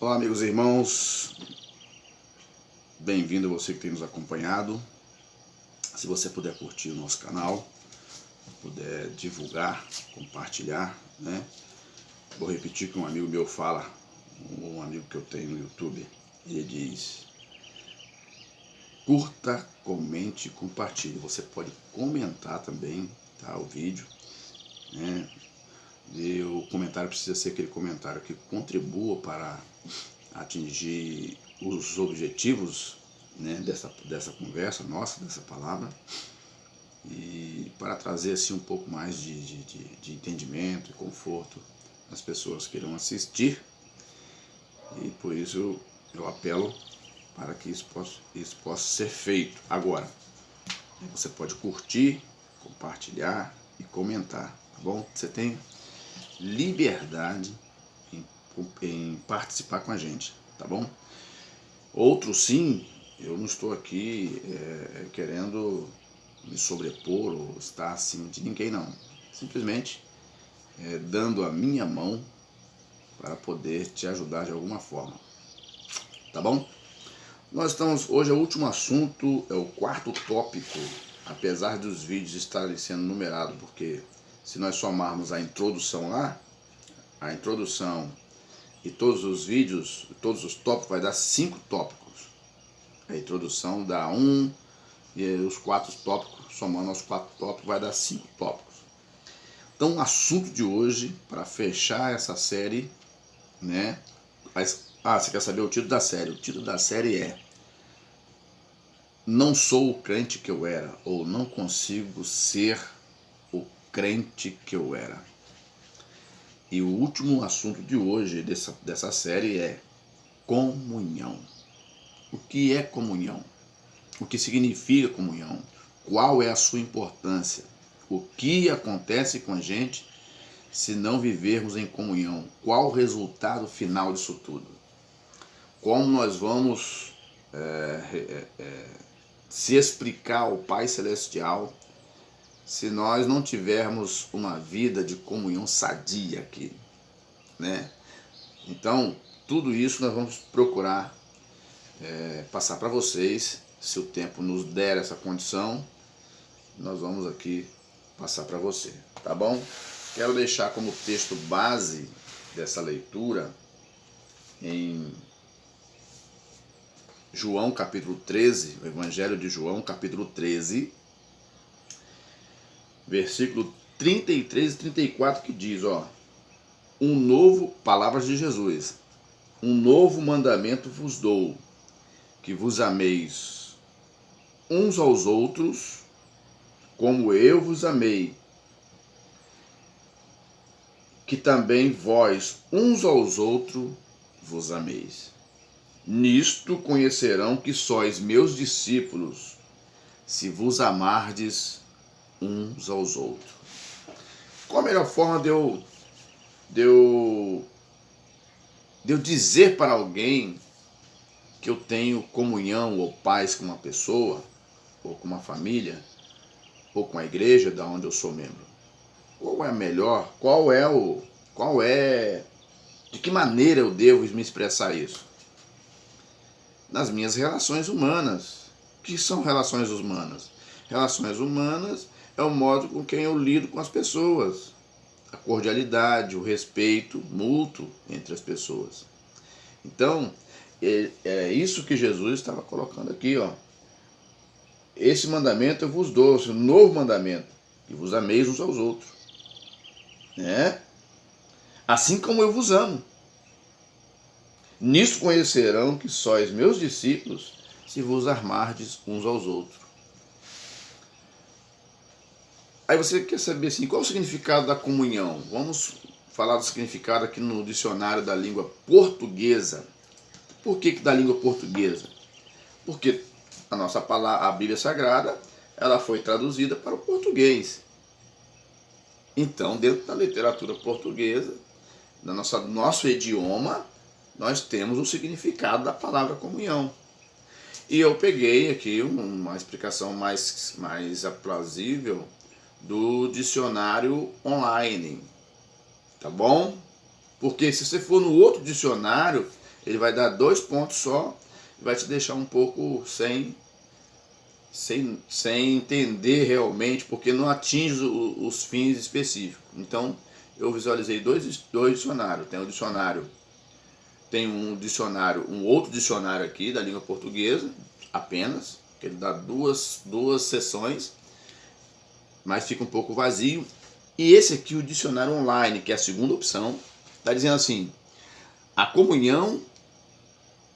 Olá, amigos e irmãos, bem-vindo a você que tem nos acompanhado. Se você puder curtir o nosso canal, puder divulgar, compartilhar, né? Vou repetir o que um amigo meu fala, um amigo que eu tenho no YouTube. Ele diz: curta, comente e compartilhe. Você pode comentar também, tá, o vídeo, né? E o comentário precisa ser aquele comentário que contribua para atingir os objetivos, né, dessa conversa nossa, dessa palavra, e para trazer assim um pouco mais de entendimento e conforto às pessoas que irão assistir. E por isso eu apelo para que isso possa ser feito. Agora, você pode curtir, compartilhar e comentar, tá bom? Você tem liberdade em participar com a gente, tá bom? Outro sim, eu não estou aqui querendo me sobrepor ou estar acima de ninguém, não. Simplesmente dando a minha mão para poder te ajudar de alguma forma, tá bom? Nós estamos, hoje é o último assunto, é o quarto tópico, apesar dos vídeos estarem sendo numerados, porque se nós somarmos a introdução lá, a introdução e todos os vídeos, todos os tópicos, vai dar 5 tópicos. A introdução dá 1 e os 4 tópicos, somando os 4 tópicos, vai dar 5 tópicos. Então o assunto de hoje, para fechar essa série, né? Você quer saber o título da série? O título da série é Não Sou o Crente que Eu Era, ou Não Consigo Ser o Crente que Eu Era. E o último assunto de hoje dessa série é comunhão. O que é comunhão? O que significa comunhão? Qual é a sua importância? O que acontece com a gente se não vivermos em comunhão? Qual o resultado final disso tudo? Como nós vamos se explicar ao Pai Celestial se nós não tivermos uma vida de comunhão sadia aqui, né? Então, tudo isso nós vamos procurar passar para vocês. Se o tempo nos der essa condição, nós vamos aqui passar para você, tá bom? Quero deixar como texto base dessa leitura em João capítulo 13, o Evangelho de João capítulo 13, versículo 33 e 34, que diz, palavras de Jesus, um novo mandamento vos dou, que vos ameis uns aos outros, como eu vos amei, que também vós uns aos outros vos ameis. Nisto conhecerão que sois meus discípulos, se vos amardes uns aos outros. Qual a melhor forma de eu dizer para alguém que eu tenho comunhão ou paz com uma pessoa, ou com uma família, ou com a igreja da onde eu sou membro? Qual é a melhor? De que maneira eu devo me expressar isso? Nas minhas relações humanas. O que são relações humanas? Relações humanas é o modo com quem eu lido com as pessoas. A cordialidade, o respeito mútuo entre as pessoas. Então, é isso que Jesus estava colocando aqui, Esse mandamento eu vos dou, esse novo mandamento, que vos ameis uns aos outros, né? Assim como eu vos amo. Nisto conhecerão que sois meus discípulos, se vos amardes uns aos outros. Aí você quer saber assim, qual é o significado da comunhão? Vamos falar do significado aqui no dicionário da língua portuguesa. Por que da língua portuguesa? Porque a nossa palavra, a Bíblia Sagrada, ela foi traduzida para o português. Então, dentro da literatura portuguesa, no nosso idioma, nós temos o significado da palavra comunhão. E eu peguei aqui uma explicação mais plausível do dicionário online, tá bom? Porque se você for no outro dicionário, ele vai dar 2 pontos só e vai te deixar um pouco sem entender realmente, porque não atinge os fins específicos. Então, eu visualizei dois dicionários. Tem um outro dicionário aqui da língua portuguesa, apenas, que ele dá duas seções, mas fica um pouco vazio. E esse aqui, o dicionário online, que é a segunda opção, está dizendo assim: a comunhão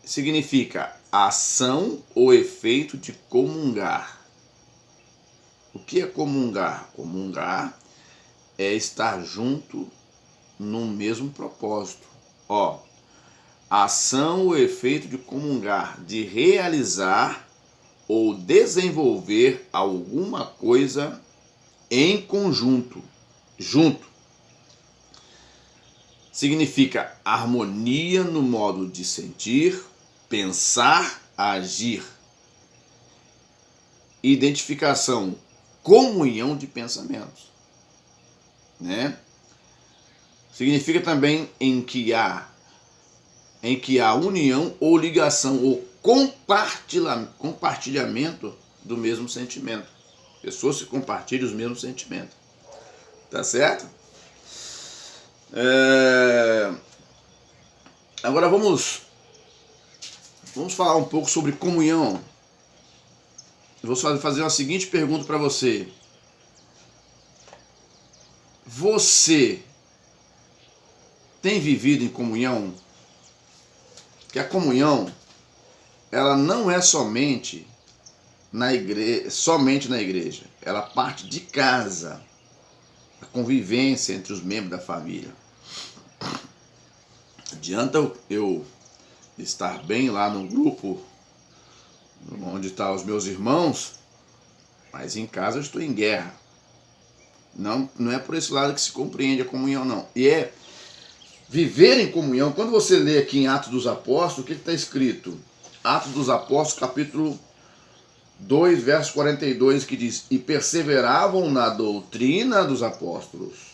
significa a ação ou efeito de comungar. O que é comungar? Comungar é estar junto no mesmo propósito. Ó, a ação ou efeito de comungar, de realizar ou desenvolver alguma coisa em conjunto, junto. Significa harmonia no modo de sentir, pensar, agir. Identificação, comunhão de pensamentos, né? Significa também em que há união ou ligação ou compartilhamento do mesmo sentimento. Pessoas que compartilham os mesmos sentimentos. Tá certo? Agora vamos falar um pouco sobre comunhão. Eu vou fazer uma seguinte pergunta para você. Você tem vivido em comunhão? Que a comunhão, ela não é somente na igreja. Ela parte de casa. A convivência entre os membros da família. Adianta eu estar bem lá no grupo onde estão os meus irmãos, mas em casa eu estou em guerra. Não é por esse lado que se compreende a comunhão, não. E é viver em comunhão. Quando você lê aqui em Atos dos Apóstolos, o que está escrito? Atos dos Apóstolos, capítulo 2, verso 42, que diz: e perseveravam na doutrina dos apóstolos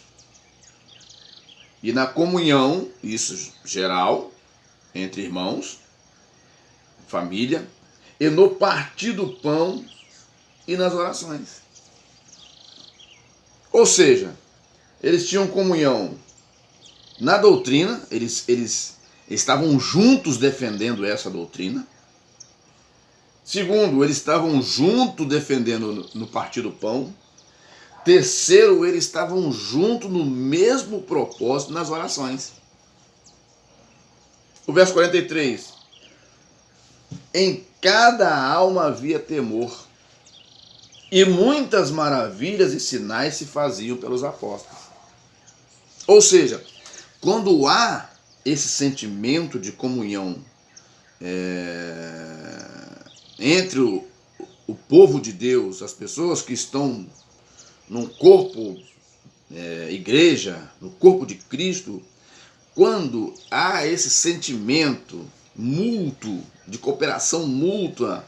e na comunhão, isso geral, entre irmãos, família, e no partir do pão e nas orações. Ou seja, eles tinham comunhão na doutrina, eles estavam juntos defendendo essa doutrina. Segundo, eles estavam juntos defendendo no partir do pão. Terceiro, eles estavam juntos no mesmo propósito nas orações. O verso 43. Em cada alma havia temor, e muitas maravilhas e sinais se faziam pelos apóstolos. Ou seja, quando há esse sentimento de comunhão entre o povo de Deus, as pessoas que estão num corpo, igreja, no corpo de Cristo, quando há esse sentimento mútuo, de cooperação mútua,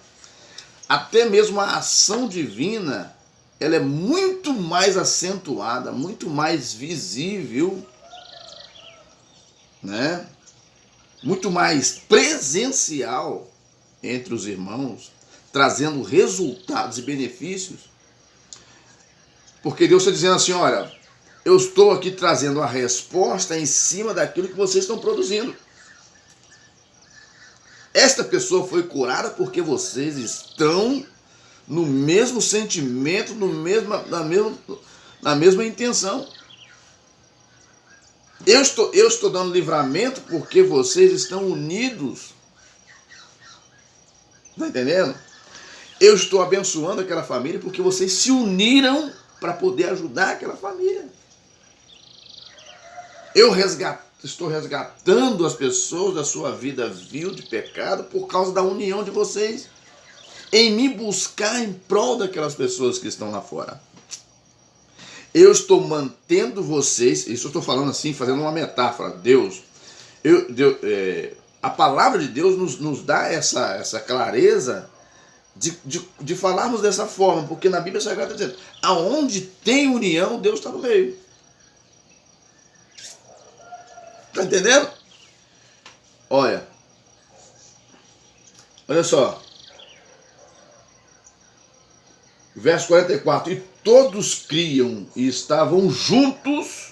até mesmo a ação divina, ela é muito mais acentuada, muito mais visível, né? Muito mais presencial entre os irmãos, trazendo resultados e benefícios. Porque Deus está dizendo assim: olha, eu estou aqui trazendo a resposta em cima daquilo que vocês estão produzindo. Esta pessoa foi curada porque vocês estão no mesmo sentimento, na mesma intenção. Eu estou dando livramento porque vocês estão unidos. Está entendendo? Eu estou abençoando aquela família porque vocês se uniram para poder ajudar aquela família. Eu estou resgatando as pessoas da sua vida vil de pecado por causa da união de vocês em me buscar em prol daquelas pessoas que estão lá fora. Eu estou mantendo vocês, isso eu estou falando assim, fazendo uma metáfora. A palavra de Deus nos dá essa clareza de falarmos dessa forma, porque na Bíblia Sagrada está dizendo: aonde tem união, Deus está no meio. Está entendendo? Olha, Olha só. Verso 44. E todos criam e estavam juntos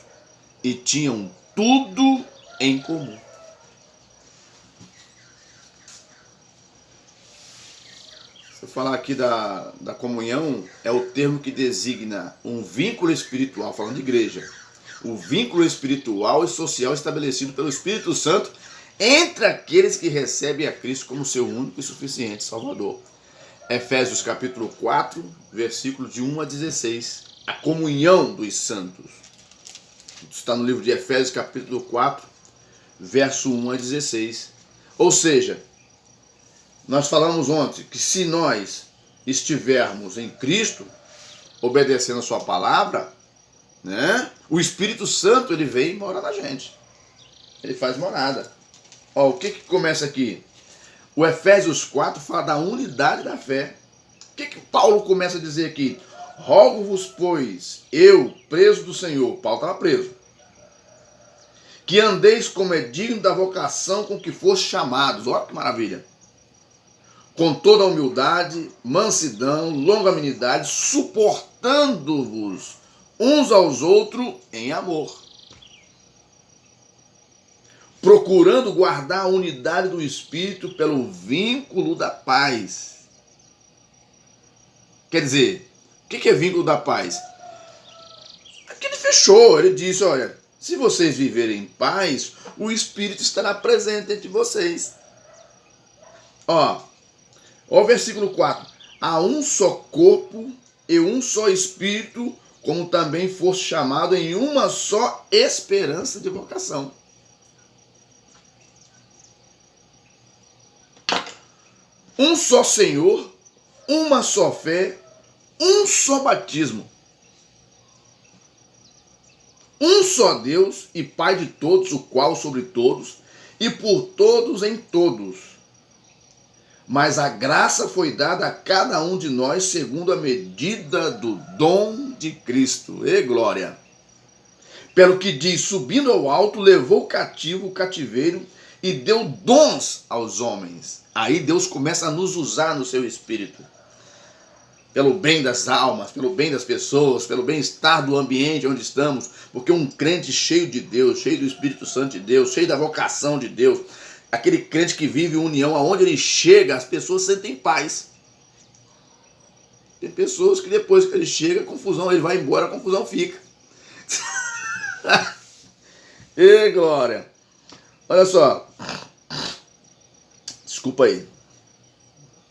e tinham tudo em comum. Se eu falar aqui da comunhão, é o termo que designa um vínculo espiritual, falando de igreja. O vínculo espiritual e social estabelecido pelo Espírito Santo entre aqueles que recebem a Cristo como seu único e suficiente Salvador. Efésios capítulo 4, versículo de 1 a 16. A comunhão dos santos. Está no livro de Efésios capítulo 4, verso 1 a 16. Ou seja, nós falamos ontem que se nós estivermos em Cristo, obedecendo a sua palavra, né, o Espírito Santo ele vem e mora na gente. Ele faz morada. Ó, o que começa aqui? O Efésios 4 fala da unidade da fé. O que Paulo começa a dizer aqui? Rogo-vos, pois, eu, preso do Senhor, Paulo estava preso, que andeis como é digno da vocação com que foste chamados. Olha que maravilha. Com toda a humildade, mansidão, longanimidade, suportando-vos uns aos outros em amor, procurando guardar a unidade do Espírito pelo vínculo da paz. Quer dizer, o que é vínculo da paz? Aqui ele fechou, ele disse, olha, se vocês viverem em paz, o Espírito estará presente entre vocês. Ó o versículo 4. Há um só corpo e um só Espírito, como também foste chamado em uma só esperança de vocação. Um só Senhor, uma só fé, um só batismo. Um só Deus e Pai de todos, o qual sobre todos e por todos em todos. Mas a graça foi dada a cada um de nós segundo a medida do dom de Cristo. E glória! Pelo que diz, subindo ao alto, levou cativo o cativeiro e deu dons aos homens. Aí Deus começa a nos usar no seu espírito. Pelo bem das almas, pelo bem das pessoas, pelo bem-estar do ambiente onde estamos. Porque um crente cheio de Deus, cheio do Espírito Santo de Deus, cheio da vocação de Deus, aquele crente que vive união, aonde ele chega, as pessoas sentem paz. Tem pessoas que depois que ele chega, a confusão, ele vai embora, a confusão fica. E glória! Olha só. Desculpa aí.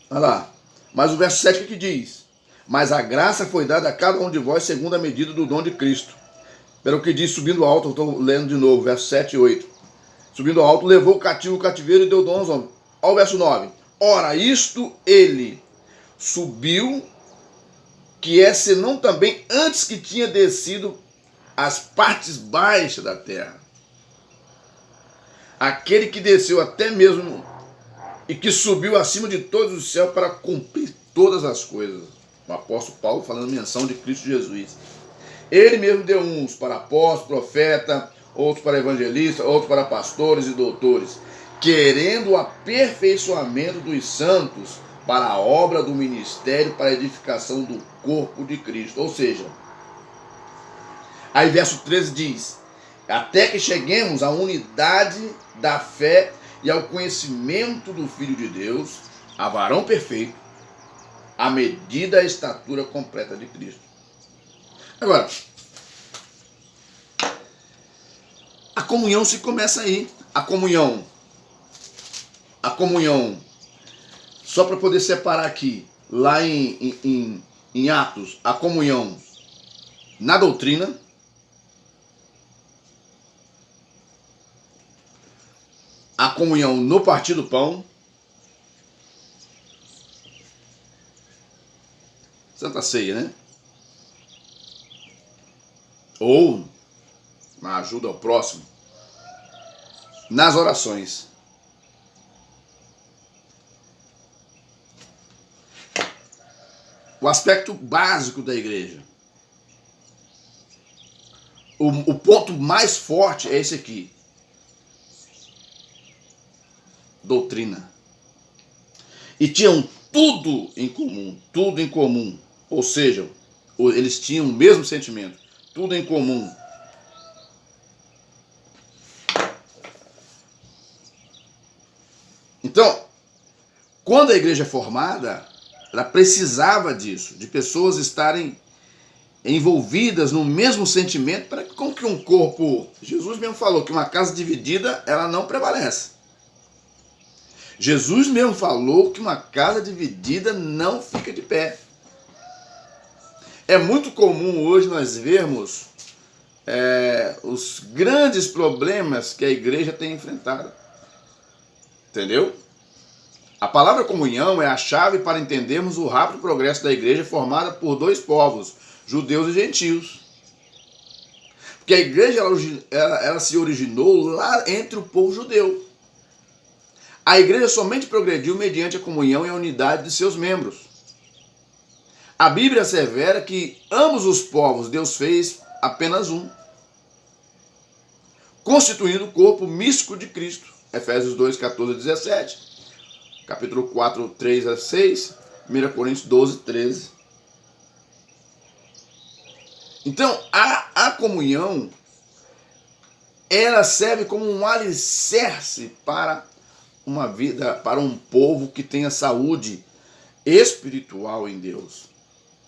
Olha lá. Mas o verso 7 que diz? Mas a graça foi dada a cada um de vós segundo a medida do dom de Cristo. Pelo que diz, subindo alto, eu estou lendo de novo, verso 7 e 8. Subindo alto, levou o cativo o cativeiro e deu dons aos homens. Olha o verso 9. Ora, isto ele subiu, que é senão também antes que tinha descido as partes baixas da terra. Aquele que desceu até mesmo e que subiu acima de todos os céus para cumprir todas as coisas. O apóstolo Paulo falando menção de Cristo Jesus. Ele mesmo deu uns para apóstolo, profeta, outros para evangelistas, outros para pastores e doutores, querendo o aperfeiçoamento dos santos para a obra do ministério, para a edificação do corpo de Cristo. Ou seja, aí verso 13 diz, até que cheguemos à unidade da fé e ao conhecimento do Filho de Deus, a varão perfeito, à medida da estatura completa de Cristo. Agora, a comunhão se começa aí. A comunhão, só para poder separar aqui, lá em Atos, a comunhão na doutrina, a comunhão no partir do pão, Santa Ceia, né? Ou na ajuda ao próximo, nas orações. O aspecto básico da igreja. O ponto mais forte é esse aqui. Doutrina. E tinham tudo em comum, tudo em comum. Ou seja, eles tinham o mesmo sentimento, tudo em comum. Então, quando a igreja é formada, ela precisava disso, de pessoas estarem envolvidas no mesmo sentimento, para que com que um corpo... Jesus mesmo falou que uma casa dividida, ela não prevalece. Jesus mesmo falou que uma casa dividida não fica de pé. É muito comum hoje nós vermos os grandes problemas que a igreja tem enfrentado. Entendeu? A palavra comunhão é a chave para entendermos o rápido progresso da igreja formada por dois povos, judeus e gentios. Porque a igreja ela se originou lá entre o povo judeu. A igreja somente progrediu mediante a comunhão e a unidade de seus membros. A Bíblia assevera que ambos os povos Deus fez apenas um, constituindo o corpo místico de Cristo. Efésios 2, 14 a 17. Capítulo 4, 3 a 6. 1 Coríntios 12, 13. Então, a comunhão, ela serve como um alicerce para uma vida, para um povo que tenha saúde espiritual em Deus.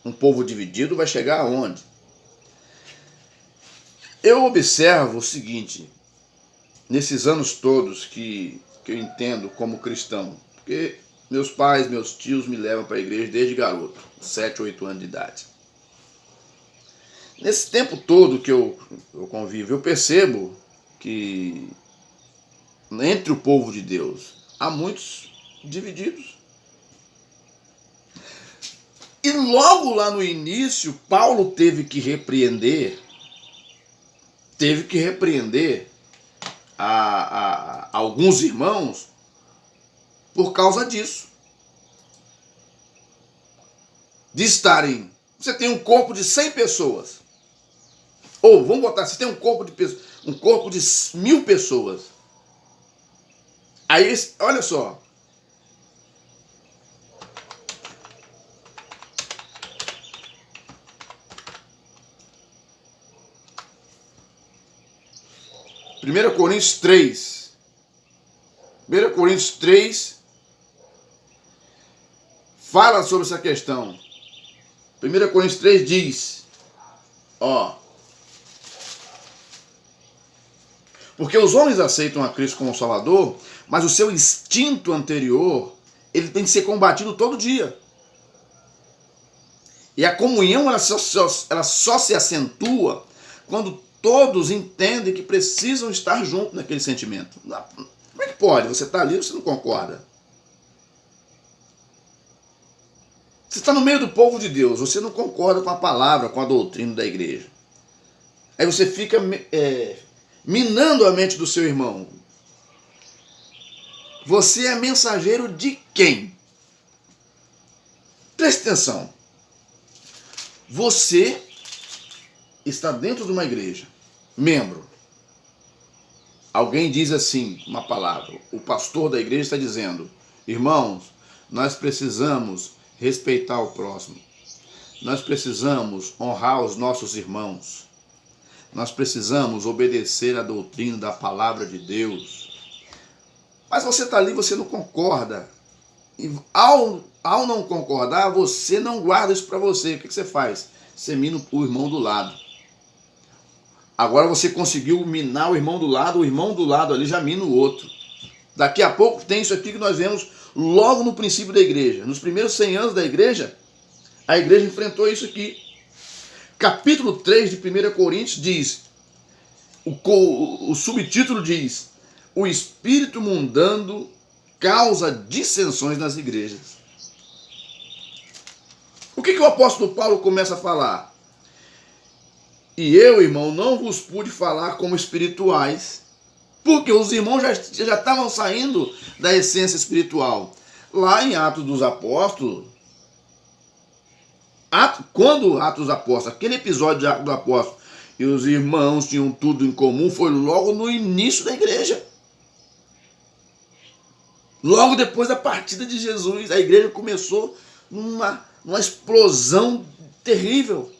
Um povo dividido vai chegar aonde? Eu observo o seguinte, nesses anos todos que eu entendo como cristão, porque meus pais, meus tios me levam para a igreja desde garoto, 7, 8 anos de idade. Nesse tempo todo que eu convivo, eu percebo que entre o povo de Deus há muitos divididos. E logo lá no início, Paulo teve que repreender a alguns irmãos por causa disso. De estarem... Você tem um corpo de 100 pessoas. Ou, vamos botar, você tem um corpo de 1.000 pessoas. Aí, olha só. Primeira Coríntios 3. 1 Coríntios 3 fala sobre essa questão. 1 Coríntios 3 diz, porque os homens aceitam a Cristo como Salvador, mas o seu instinto anterior, ele tem que ser combatido todo dia. E a comunhão, ela só se acentua quando todos entendem que precisam estar juntos naquele sentimento. Como é que pode? Você está ali e você não concorda? Você está no meio do povo de Deus, você não concorda com a palavra, com a doutrina da igreja. Aí você fica minando a mente do seu irmão. Você é mensageiro de quem? Preste atenção. Você está dentro de uma igreja, membro. Alguém diz assim, uma palavra. O pastor da igreja está dizendo, irmãos, nós precisamos respeitar o próximo. Nós precisamos honrar os nossos irmãos. Nós precisamos obedecer a doutrina da palavra de Deus. Mas você está ali, você não concorda. E ao não concordar, você não guarda isso para você. O que você faz? Você mina o irmão do lado. Agora você conseguiu minar o irmão do lado ali já mina o outro. Daqui a pouco tem isso aqui que nós vemos logo no princípio da igreja. Nos primeiros 100 anos da igreja, a igreja enfrentou isso aqui. Capítulo 3 de 1 Coríntios diz, o subtítulo diz, o espírito mundano causa dissensões nas igrejas. O que o apóstolo Paulo começa a falar? E eu, irmão, não vos pude falar como espirituais, porque os irmãos já estavam saindo da essência espiritual. Lá em Atos dos Apóstolos, quando Atos dos Apóstolos, aquele episódio de Atos dos Apóstolos, e os irmãos tinham tudo em comum, foi logo no início da igreja. Logo depois da partida de Jesus, a igreja começou numa explosão terrível.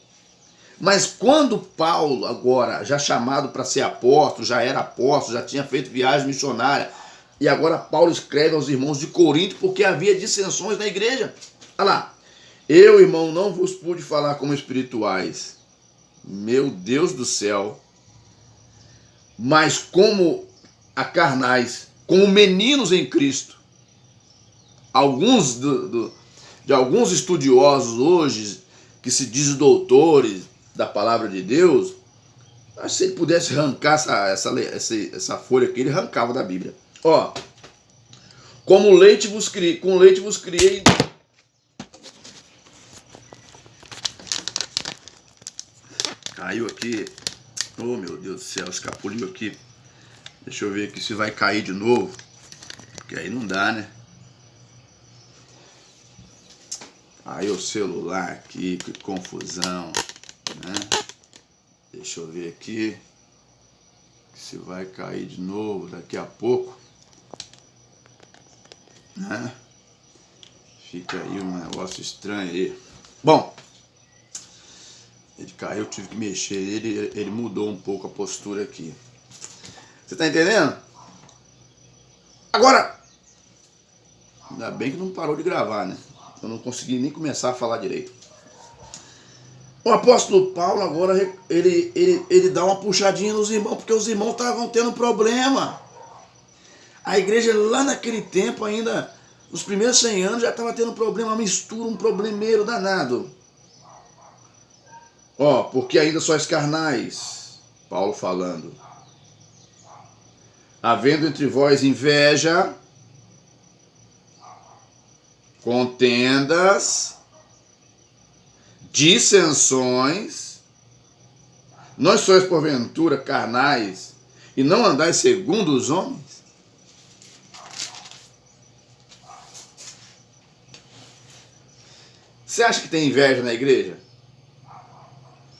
Mas quando Paulo, agora já chamado para ser apóstolo, já era apóstolo, já tinha feito viagem missionária, e agora Paulo escreve aos irmãos de Corinto porque havia dissensões na igreja. Olha lá, eu, irmão, não vos pude falar como espirituais, meu Deus do céu, mas como a carnais, como meninos em Cristo. Alguns de alguns estudiosos hoje, que se dizem doutores da palavra de Deus, se ele pudesse arrancar essa folha aqui, ele arrancava da Bíblia. Ó, com leite vos criei. Caiu aqui. Oh, meu Deus do céu, escapuliu aqui. Deixa eu ver aqui se vai cair de novo. Porque aí não dá, né? Aí o celular aqui, que confusão, né? Deixa eu ver aqui se vai cair de novo daqui a pouco, né? Fica aí um negócio estranho aí. Bom, ele caiu, eu tive que mexer, ele mudou um pouco a postura aqui. Você tá entendendo? Agora, ainda bem que não parou de gravar, né? Eu não consegui nem começar a falar direito. O apóstolo Paulo agora, ele dá uma puxadinha nos irmãos, porque os irmãos estavam tendo problema. A igreja lá naquele tempo ainda, nos primeiros 100 anos, já estava tendo problema, uma mistura, um problemeiro danado. Ó, porque ainda sois carnais, Paulo falando. Havendo entre vós inveja, contendas, dissensões, não sois porventura carnais e não andais segundo os homens? Você acha que tem inveja na igreja?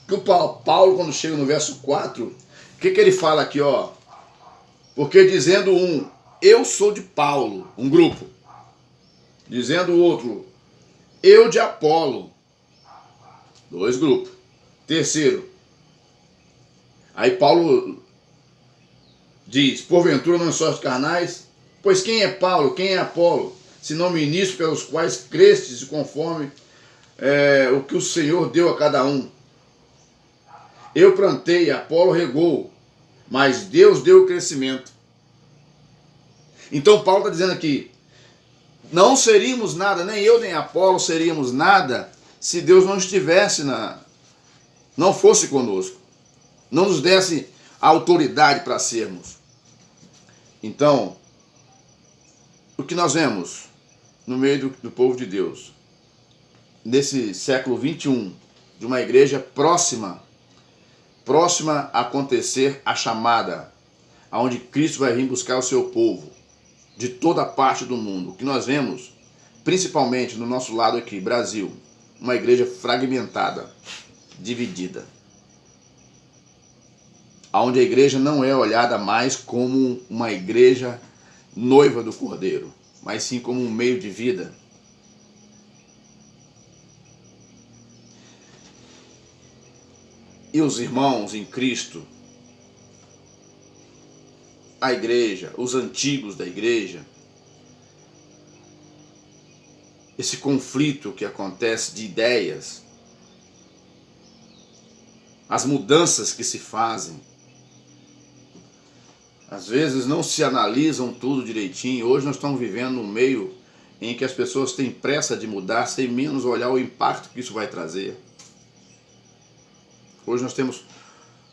Que o Paulo, quando chega no verso 4, o que ele fala aqui, ó? Porque dizendo um, eu sou de Paulo, um grupo. Dizendo o outro, eu de Apolo, 2 grupos. Terceiro, aí Paulo diz, porventura não sois carnais? Pois quem é Paulo, quem é Apolo, senão ministros pelos quais crestes conforme o que o Senhor deu a cada um? Eu plantei, Apolo regou, mas Deus deu o crescimento. Então Paulo está dizendo aqui, não seríamos nada, nem eu nem Apolo seríamos nada, se Deus não estivesse não fosse conosco, não nos desse a autoridade para sermos. Então, o que nós vemos no meio do povo de Deus, nesse século 21, de uma igreja próxima a acontecer a chamada, aonde Cristo vai vir buscar o seu povo, de toda parte do mundo. O que nós vemos, principalmente no nosso lado aqui, Brasil, uma igreja fragmentada, dividida, onde a igreja não é olhada mais como uma igreja noiva do Cordeiro, mas sim como um meio de vida. E os irmãos em Cristo, a igreja, os antigos da igreja, esse conflito que acontece de ideias, as mudanças que se fazem, às vezes não se analisam tudo direitinho. Hoje nós estamos vivendo num meio em que as pessoas têm pressa de mudar sem menos olhar o impacto que isso vai trazer. Hoje nós temos,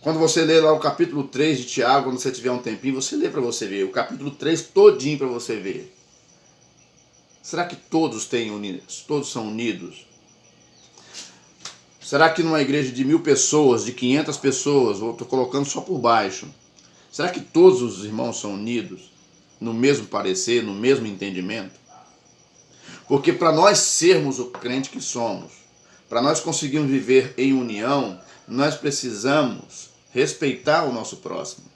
quando você lê lá o capítulo 3 de Tiago, quando você tiver um tempinho, você lê para você ver, o capítulo 3 todinho para você ver. Será que todos são unidos? Será que numa igreja de 1000 pessoas, de 500 pessoas, estou colocando só por baixo, será que todos os irmãos são unidos no mesmo parecer, no mesmo entendimento? Porque para nós sermos o crente que somos, para nós conseguirmos viver em união, nós precisamos respeitar o nosso próximo.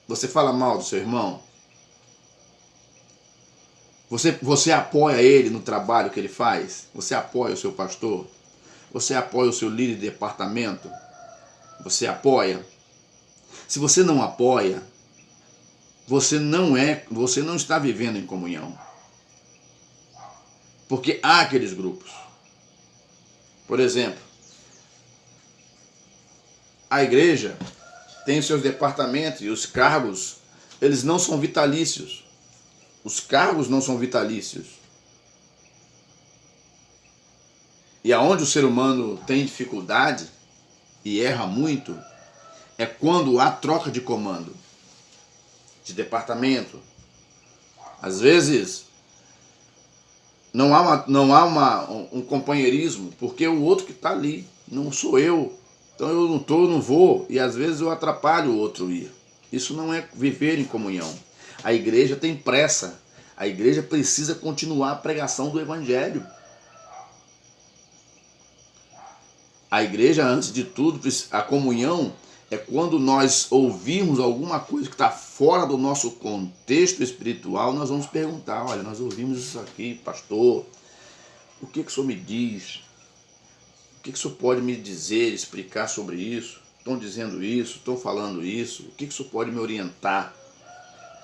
Você fala mal do seu irmão? Você apoia ele no trabalho que ele faz? Você apoia o seu pastor? Você apoia o seu líder de departamento? Você apoia? Se você não apoia, você não está vivendo em comunhão. Porque há aqueles grupos. Por exemplo, a igreja tem os seus departamentos e os cargos, eles não são vitalícios. Os cargos não são vitalícios. E aonde o ser humano tem dificuldade e erra muito, é quando há troca de comando, de departamento. Às vezes, não há um companheirismo, porque o outro que está ali, não sou eu. Então eu não vou, e às vezes eu atrapalho o outro ir. Isso não é viver em comunhão. A igreja tem pressa. A igreja precisa continuar a pregação do evangelho. A igreja, antes de tudo, a comunhão é quando nós ouvimos alguma coisa que está fora do nosso contexto espiritual, nós vamos perguntar, olha, nós ouvimos isso aqui, pastor, o que o senhor me diz? O que o senhor pode me dizer, explicar sobre isso? Estão dizendo isso, estão falando isso, o que o senhor pode me orientar?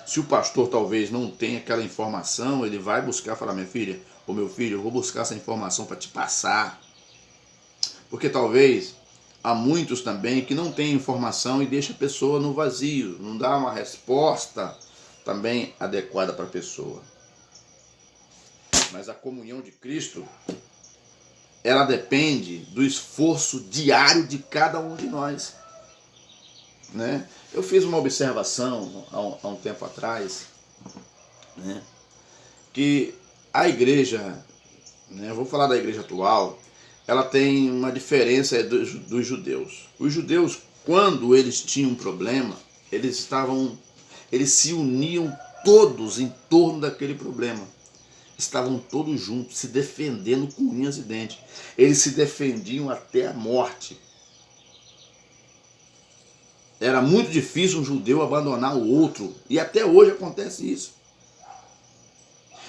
Se o pastor talvez não tenha aquela informação, ele vai buscar, falar, minha filha, ou meu filho, eu vou buscar essa informação para te passar. Porque talvez há muitos também que não têm informação e deixa a pessoa no vazio, não dá uma resposta também adequada para a pessoa. Mas a comunhão de Cristo, ela depende do esforço diário de cada um de nós. Né? Eu fiz uma observação há um tempo atrás, né, que a igreja, né, vou falar da igreja atual, ela tem uma diferença dos judeus. Os judeus, quando eles tinham um problema, eles se uniam todos em torno daquele problema. Estavam todos juntos, se defendendo com unhas e dentes. Eles se defendiam até a morte. Era muito difícil um judeu abandonar o outro. E até hoje acontece isso.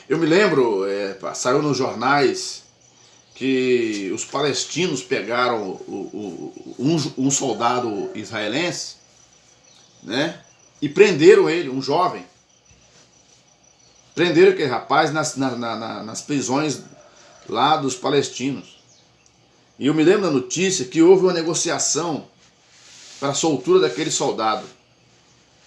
Eu me lembro, saiu nos jornais que os palestinos pegaram um soldado israelense, né, e prenderam ele, um jovem. Prenderam aquele rapaz nas prisões lá dos palestinos. E eu me lembro da notícia que houve uma negociação para a soltura daquele soldado,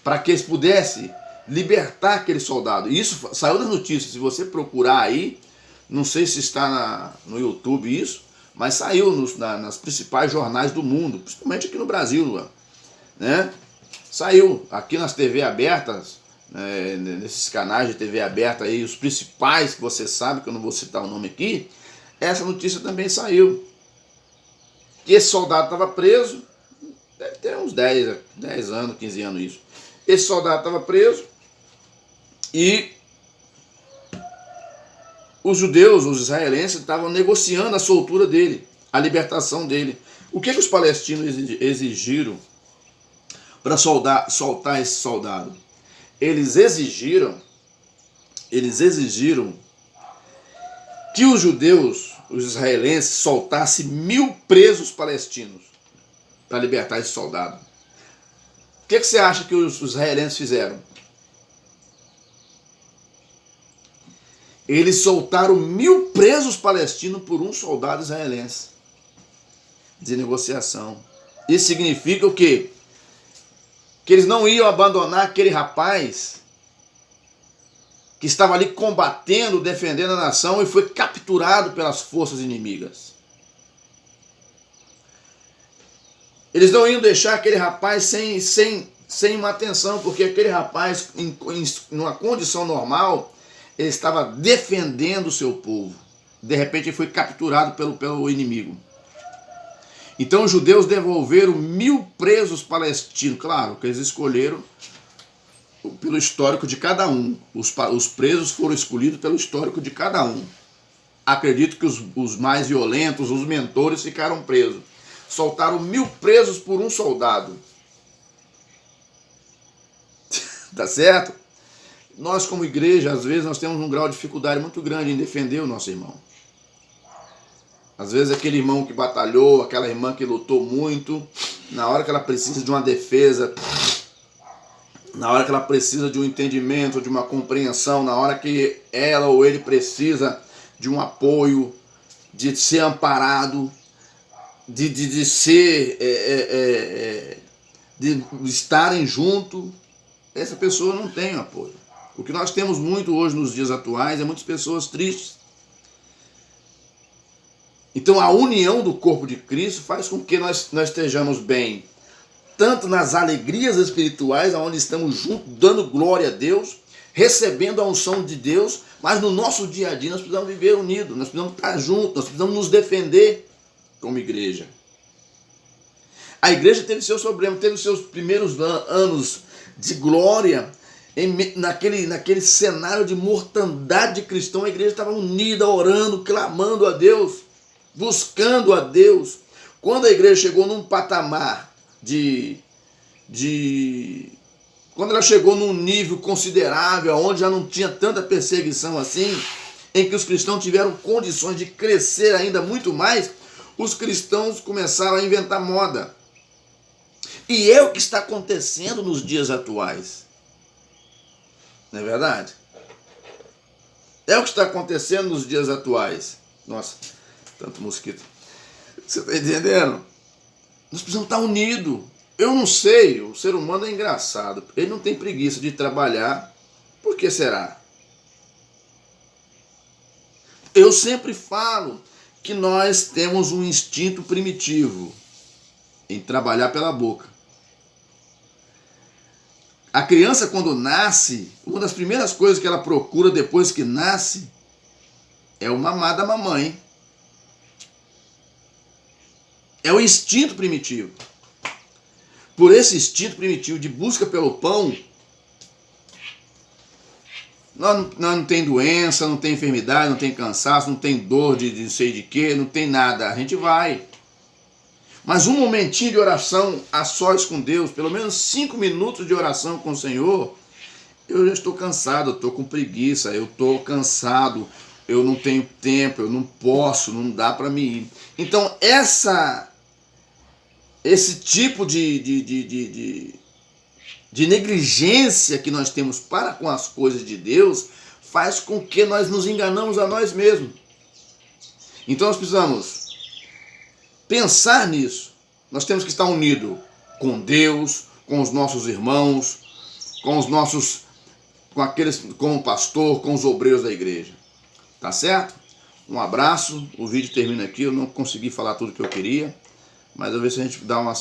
para que eles pudessem libertar aquele soldado. E isso saiu nas notícias, se você procurar aí, não sei se está no YouTube isso, mas saiu nas principais jornais do mundo, principalmente aqui no Brasil, né? Saiu aqui nas TV abertas, nesses canais de TV aberta aí, os principais que você sabe, que eu não vou citar o nome aqui, essa notícia também saiu. Que esse soldado estava preso, deve ter uns 10 anos, 15 anos isso. Esse soldado estava preso e os judeus, os israelenses, estavam negociando a soltura dele, a libertação dele. O que os palestinos exigiram para soltar esse soldado? Eles exigiram que os judeus, os israelenses, soltassem 1000 presos palestinos para libertar esse soldado. O que você acha que os israelenses fizeram? Eles soltaram 1000 presos palestinos por um soldado israelense de negociação. Isso significa o quê? Que eles não iam abandonar aquele rapaz que estava ali combatendo, defendendo a nação e foi capturado pelas forças inimigas. Eles não iam deixar aquele rapaz sem uma atenção, porque aquele rapaz, em uma condição normal, ele estava defendendo o seu povo. De repente ele foi capturado pelo inimigo. Então os judeus devolveram 1000 presos palestinos. Claro que eles escolheram pelo histórico de cada um. Os presos foram escolhidos pelo histórico de cada um. Acredito que os mais violentos, os mentores, ficaram presos. Soltaram 1000 presos por um soldado. Tá certo? nós como igreja, às vezes nós temos um grau de dificuldade muito grande em defender o nosso irmão. Às vezes aquele irmão que batalhou, aquela irmã que lutou muito, na hora que ela precisa de uma defesa, na hora que ela precisa de um entendimento, de uma compreensão, na hora que ela ou ele precisa de um apoio, de ser amparado, de ser, de estarem junto, essa pessoa não tem apoio. O que nós temos muito hoje nos dias atuais é muitas pessoas tristes. Então a união do corpo de Cristo faz com que nós estejamos bem, tanto nas alegrias espirituais, onde estamos juntos, dando glória a Deus, recebendo a unção de Deus, mas no nosso dia a dia nós precisamos viver unidos, nós precisamos estar juntos, nós precisamos nos defender como igreja. A igreja teve seus problemas, teve seus primeiros anos de glória, naquele cenário de mortandade de cristão. A igreja estava unida, orando, clamando a Deus, buscando a Deus. Quando a igreja chegou num patamar quando ela chegou num nível considerável, onde já não tinha tanta perseguição assim, em que os cristãos tiveram condições de crescer ainda muito mais, os cristãos começaram a inventar moda. E é o que está acontecendo nos dias atuais. Não é verdade? É o que está acontecendo nos dias atuais. Nossa, tanto mosquito. Você está entendendo? Nós precisamos estar unidos. Eu não sei, o ser humano é engraçado. Ele não tem preguiça de trabalhar. Por que será? Eu sempre falo que nós temos um instinto primitivo em trabalhar pela boca. A criança, quando nasce, uma das primeiras coisas que ela procura depois que nasce é o mamar da mamãe. É o instinto primitivo. Por esse instinto primitivo de busca pelo pão, nós não tem doença, não tem enfermidade, não tem cansaço, não tem dor de sei de quê, não tem nada. A gente vai. Mas um momentinho de oração a sós com Deus, pelo menos 5 minutos de oração com o Senhor, eu já estou cansado, eu estou com preguiça, eu estou cansado, eu não tenho tempo, eu não posso, não dá para me ir. Então esse tipo de negligência que nós temos para com as coisas de Deus faz com que nós nos enganamos a nós mesmos. Então nós precisamos pensar nisso. Nós temos que estar unidos com Deus, com os nossos irmãos, com o pastor, com os obreiros da igreja. Tá certo? Um abraço. O vídeo termina aqui. Eu não consegui falar tudo que eu queria, mas eu vou ver se a gente dá uma sequência.